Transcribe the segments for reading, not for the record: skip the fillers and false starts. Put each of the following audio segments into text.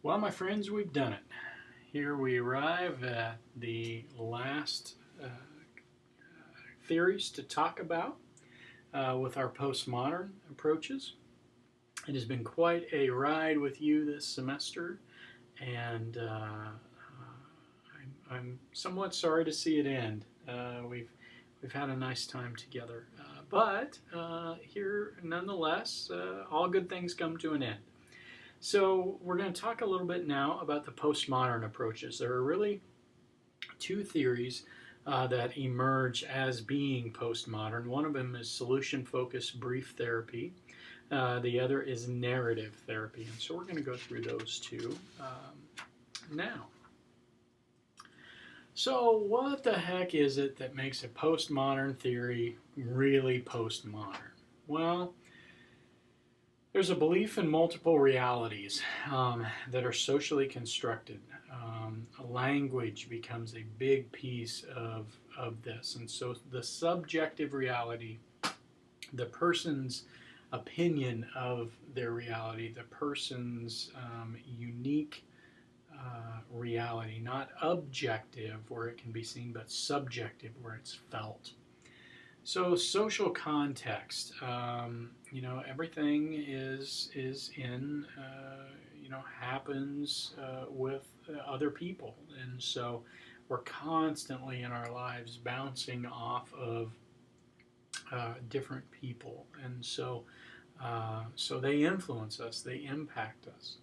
Well, my friends, we've done it. Here we arrive at the last theories to talk about with our postmodern approaches. It has been quite a ride with you this semester, and I'm somewhat sorry to see it end. We've had a nice time together, but here, nonetheless, all good things come to an end. So we're going to talk a little bit now about the postmodern approaches. There are really two theories that emerge as being postmodern. One of them is solution-focused brief therapy. The other is narrative therapy. And so we're going to go through those two now. So what the heck is it that makes a postmodern theory really postmodern? Well, there's a belief in multiple realities that are socially constructed. Language becomes a big piece of this. And so the subjective reality, the person's opinion of their reality, the person's unique reality, not objective where it can be seen, but subjective where it's felt. So social context, everything is in, happens with other people, and so we're constantly in our lives bouncing off of different people, and so they influence us, they impact us.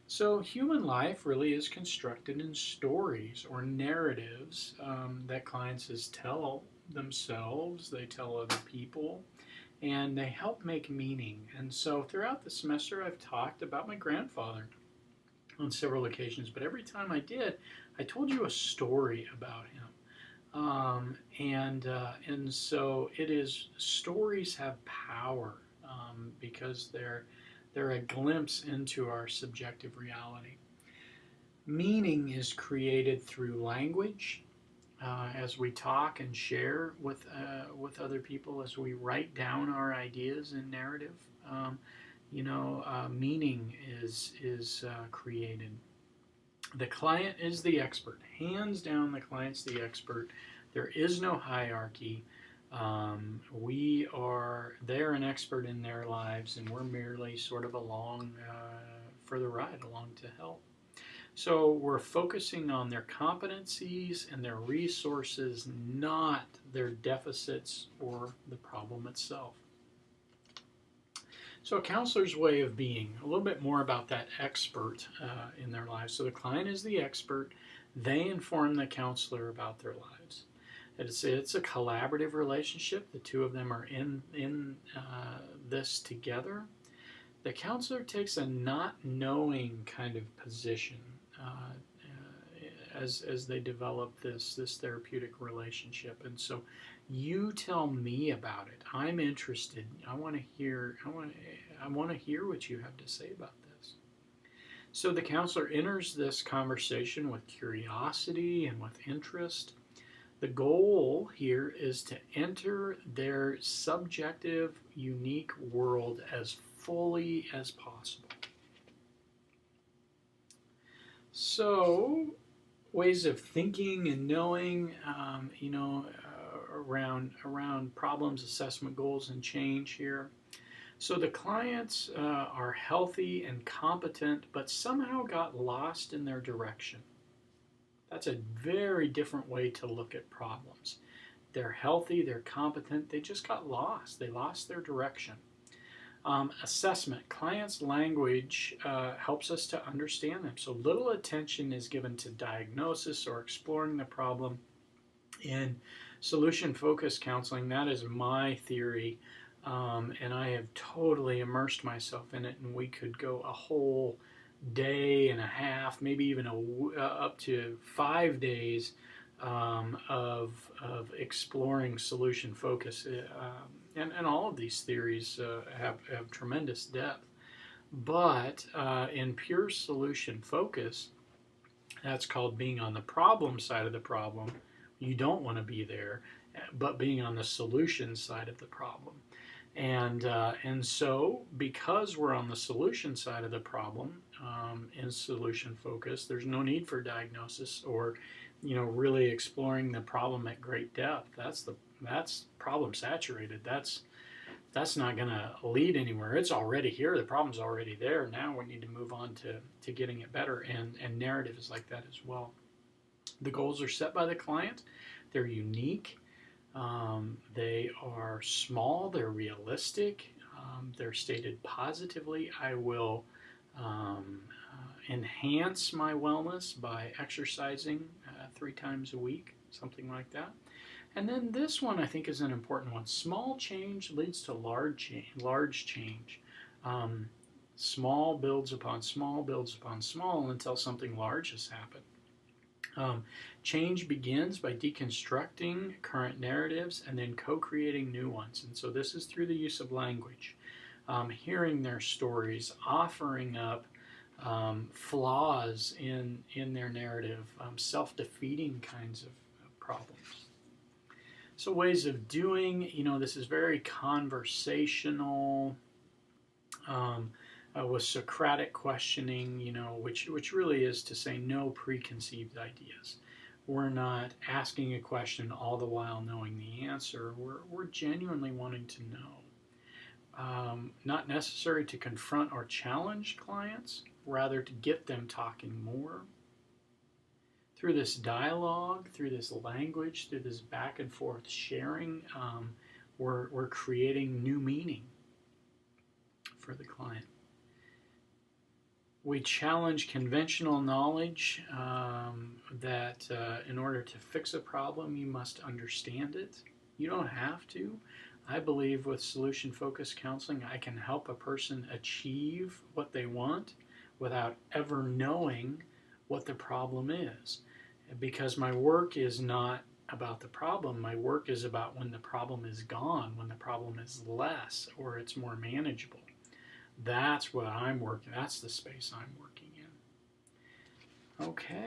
So human life really is constructed in stories or narratives that clients tell themselves, they tell other people, and they help make meaning. And so throughout the semester, I've talked about my grandfather on several occasions, but every time I did, I told you a story about him. And so it is, stories have power because they're a glimpse into our subjective reality. Meaning is created through language, as we talk and share with other people, as we write down our ideas in narrative. Meaning is created. The client is the expert. Hands down, the client's the expert. There is no hierarchy. They're an expert in their lives, and we're merely sort of along for the ride, along to help. So we're focusing on their competencies and their resources, not their deficits or the problem itself. So a counselor's way of being, a little bit more about that expert in their lives. So the client is the expert. They inform the counselor about their lives. It's a collaborative relationship. The two of them are in this together. The counselor takes a not knowing kind of position as they develop this therapeutic relationship. And so you tell me about it. I'm interested. I want to hear what you have to say about this. So the counselor enters this conversation with curiosity and with interest. The goal here is to enter their subjective, unique world as fully as possible. So, ways of thinking and knowing, around problems, assessment, goals, and change here. So the clients are healthy and competent, but somehow got lost in their direction. That's a very different way to look at problems. They're healthy, they're competent, they just got lost. They lost their direction. Assessment. Clients' language helps us to understand them. So little attention is given to diagnosis or exploring the problem. In solution-focused counseling, that is my theory, and I have totally immersed myself in it, and we could go a whole day and a half, maybe even up to 5 days of exploring solution focus. And all of these theories have tremendous depth. But in pure solution focus, that's called being on the problem side of the problem. You don't want to be there, but being on the solution side of the problem. And so, because we're on the solution side of the problem, in solution focus, there's no need for diagnosis or, really exploring the problem at great depth. That's problem saturated. That's not going to lead anywhere. It's already here. The problem's already there. Now we need to move on to getting it better. And narrative is like that as well. The goals are set by the client. They're unique. They are small, they're realistic, they're stated positively. I will enhance my wellness by exercising 3 times a week, something like that. And then this one I think is an important one. Small change leads to large change. Small builds upon small until something large has happened. Change begins by deconstructing current narratives and then co-creating new ones. And so this is through the use of language, hearing their stories, offering up flaws in their narrative, self-defeating kinds of problems. So ways of doing, this is very conversational, with Socratic questioning, which really is to say no preconceived ideas. We're not asking a question all the while knowing the answer. We're genuinely wanting to know. Not necessary to confront or challenge clients, rather to get them talking more. Through this dialogue, through this language, through this back and forth sharing, we're creating new meaning for the client. We challenge conventional knowledge that in order to fix a problem, you must understand it. You don't have to. I believe with solution-focused counseling, I can help a person achieve what they want without ever knowing what the problem is. Because my work is not about the problem. My work is about when the problem is gone, when the problem is less or it's more manageable. That's what I'm working. That's the space I'm working in. Okay.